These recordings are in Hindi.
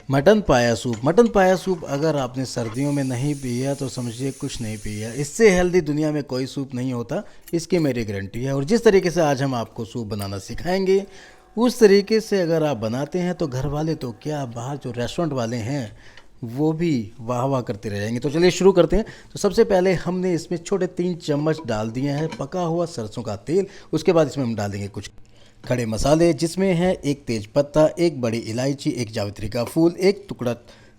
मटन पाया सूप अगर आपने सर्दियों में नहीं पिया तो समझिए कुछ नहीं पिया। इससे हेल्दी दुनिया में कोई सूप नहीं होता, इसकी मेरी गारंटी है। और जिस तरीके से आज हम आपको सूप बनाना सिखाएंगे उस तरीके से अगर आप बनाते हैं तो घर वाले तो क्या, बाहर जो रेस्टोरेंट वाले हैं वो भी वाह वाह करते रह जाएंगे। तो चलिए शुरू करते हैं। तो सबसे पहले हमने इसमें छोटे 3 चम्मच डाल दिए हैं पका हुआ सरसों का तेल। उसके बाद इसमें हम डालेंगे कुछ खड़े मसाले, जिसमें है एक तेज पत्ता, एक बड़ी इलायची, एक जावित्री का फूल, एक टुकड़ा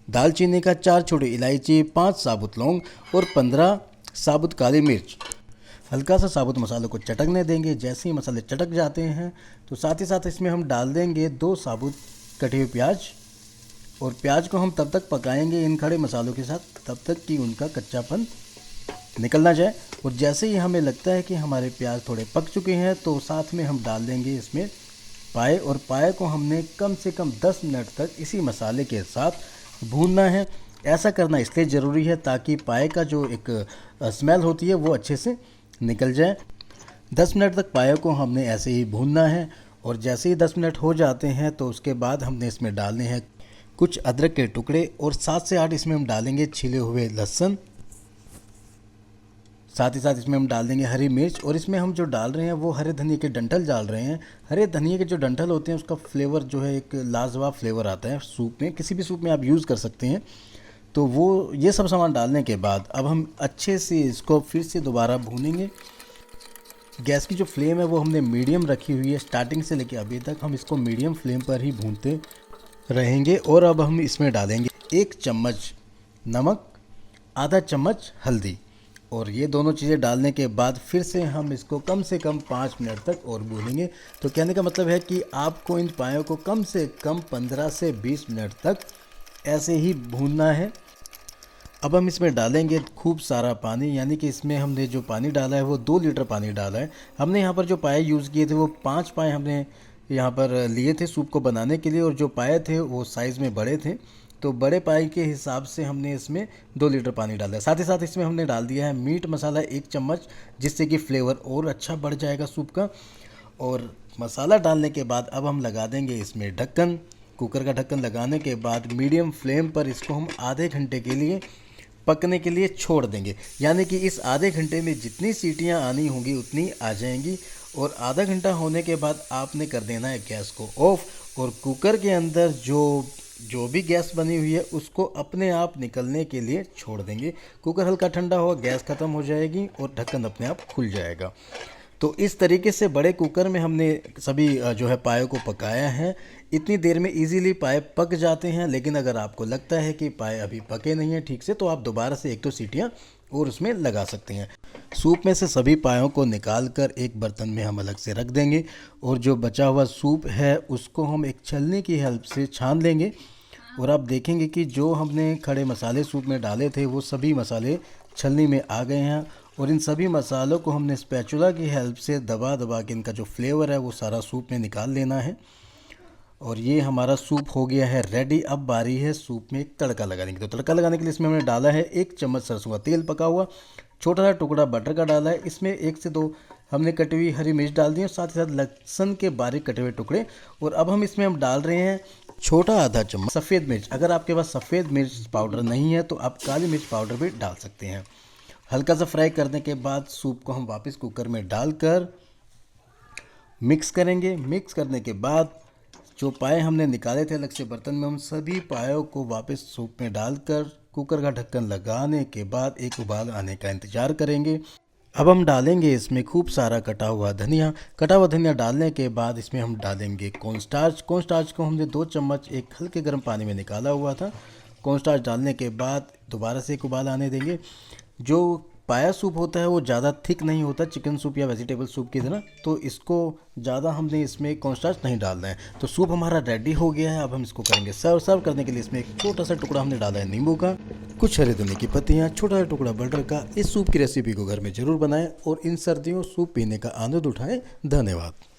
दालचीनी का, 4 छोटी इलायची, 5 साबुत लौंग और 15 साबुत काली मिर्च। हल्का सा साबुत मसालों को चटकने देंगे। जैसे ही मसाले चटक जाते हैं तो साथ ही साथ इसमें हम डाल देंगे 2 साबुत कटे हुए प्याज। और प्याज को हम तब तक पकाएंगे इन खड़े मसालों के साथ तब तक कि उनका कच्चापन निकल ना जाए। और जैसे ही हमें लगता है कि हमारे प्याज थोड़े पक चुके हैं तो साथ में हम डाल देंगे इसमें पाए। और पाए को हमने कम से कम 10 मिनट तक इसी मसाले के साथ भूनना है। ऐसा करना इसलिए ज़रूरी है ताकि पाए का जो एक स्मेल होती है वो अच्छे से निकल जाए। 10 मिनट तक पाए को हमने ऐसे ही भूनना है। और जैसे ही 10 मिनट हो जाते हैं तो उसके बाद हमने इसमें डालने हैं कुछ अदरक के टुकड़े और 7 से 8 इसमें हम डालेंगे छिले हुए लहसुन। साथ ही साथ इसमें हम डाल देंगे हरी मिर्च। और इसमें हम जो डाल रहे हैं वो हरे धनिए के डंठल डाल रहे हैं। हरे धनिए के जो डंठल होते हैं उसका फ्लेवर जो है एक लाजवाब फ्लेवर आता है सूप में, किसी भी सूप में आप यूज़ कर सकते हैं। तो वो ये सब सामान डालने के बाद अब हम अच्छे से इसको फिर से दोबारा भूनेंगे। गैस की जो फ्लेम है वो हमने मीडियम रखी हुई है। स्टार्टिंग से लेकर अभी तक हम इसको मीडियम फ्लेम पर ही भूनते रहेंगे। और अब हम इसमें डालेंगे 1 चम्मच नमक, आधा चम्मच हल्दी। और ये दोनों चीज़ें डालने के बाद फिर से हम इसको कम से कम 5 मिनट तक और भूनेंगे। तो कहने का मतलब है कि आपको इन पायों को कम से कम 15 से 20 मिनट तक ऐसे ही भूनना है। अब हम इसमें डालेंगे खूब सारा पानी, यानी कि इसमें हमने जो पानी डाला है वो 2 लीटर पानी डाला है। हमने यहाँ पर जो पाए यूज़ किए थे वो 5 पाए हमने यहाँ पर लिए थे सूप को बनाने के लिए। और जो पाए थे वो साइज़ में बड़े थे, तो बड़े पाई के हिसाब से हमने इसमें 2 लीटर पानी डाला है। साथ ही साथ इसमें हमने डाल दिया है मीट मसाला 1 चम्मच, जिससे कि फ्लेवर और अच्छा बढ़ जाएगा सूप का। और मसाला डालने के बाद अब हम लगा देंगे इसमें ढक्कन। कुकर का ढक्कन लगाने के बाद मीडियम फ्लेम पर इसको हम आधे घंटे के लिए पकने के लिए छोड़ देंगे। यानी कि इस आधे घंटे में जितनी सीटियां आनी होंगी उतनी आ जाएंगी। और आधा घंटा होने के बाद आपने कर देना है गैस को ऑफ। और कुकर के अंदर जो भी गैस बनी हुई है उसको अपने आप निकलने के लिए छोड़ देंगे। कुकर हल्का ठंडा होगा, गैस ख़त्म हो जाएगी और ढक्कन अपने आप खुल जाएगा। तो इस तरीके से बड़े कुकर में हमने सभी जो है पाए को पकाया है। इतनी देर में इजीली पाए पक जाते हैं। लेकिन अगर आपको लगता है कि पाए अभी पके नहीं हैं ठीक से तो आप दोबारा से 1-2 सीटियाँ और उसमें लगा सकते हैं। सूप में से सभी पायों को निकाल कर एक बर्तन में हम अलग से रख देंगे। और जो बचा हुआ सूप है उसको हम एक छलनी की हेल्प से छान लेंगे। और आप देखेंगे कि जो हमने खड़े मसाले सूप में डाले थे वो सभी मसाले छलनी में आ गए हैं। और इन सभी मसालों को हमने स्पैचुला की हेल्प से दबा दबा के इनका जो फ्लेवर है वो सारा सूप में निकाल लेना है। और ये हमारा सूप हो गया है रेडी। अब बारी है सूप में एक तड़का लगाने की। तो तड़का लगाने के लिए इसमें हमने डाला है 1 चम्मच सरसों का तेल पका हुआ, छोटा सा टुकड़ा बटर का डाला है। इसमें 1 से 2 हमने कटी हुई हरी मिर्च डाल दी और साथ ही साथ लहसुन के बारीक कटे हुए टुकड़े। और अब हम इसमें डाल रहे हैं छोटा आधा चम्मच सफ़ेद मिर्च। अगर आपके पास सफ़ेद मिर्च पाउडर नहीं है तो आप काली मिर्च पाउडर भी डाल सकते हैं। हल्का सा फ्राई करने के बाद सूप को हम वापस कुकर में डालकर मिक्स करेंगे। मिक्स करने के बाद जो पाए हमने निकाले थे अलग से बर्तन में, हम सभी पायों को वापस सूप में डालकर कुकर का ढक्कन लगाने के बाद एक उबाल आने का इंतज़ार करेंगे। अब हम डालेंगे इसमें खूब सारा कटा हुआ धनिया। कटा हुआ धनिया डालने के बाद इसमें हम डालेंगे कॉर्नस्टार्च। कॉर्नस्टार्च को हमने 2 चम्मच एक हल्के गर्म पानी में निकाला हुआ था। कॉर्नस्टार्च डालने के बाद दोबारा से एक उबाल आने देंगे। जो पाया सूप होता है वो ज़्यादा थिक नहीं होता चिकन सूप या वेजिटेबल सूप की तरह, तो इसको ज़्यादा हमने इसमें कॉर्नस्टार्च नहीं डालना है। तो सूप हमारा रेडी हो गया है। अब हम इसको करेंगे सर्व करने के लिए इसमें एक छोटा सा टुकड़ा हमने डाला है नींबू का, कुछ हरे धनिया की पत्तियाँ, छोटा सा टुकड़ा बटर का। इस सूप की रेसिपी को घर में ज़रूर बनाएं और इन सर्दियों सूप पीने का आनंद उठाएं। धन्यवाद।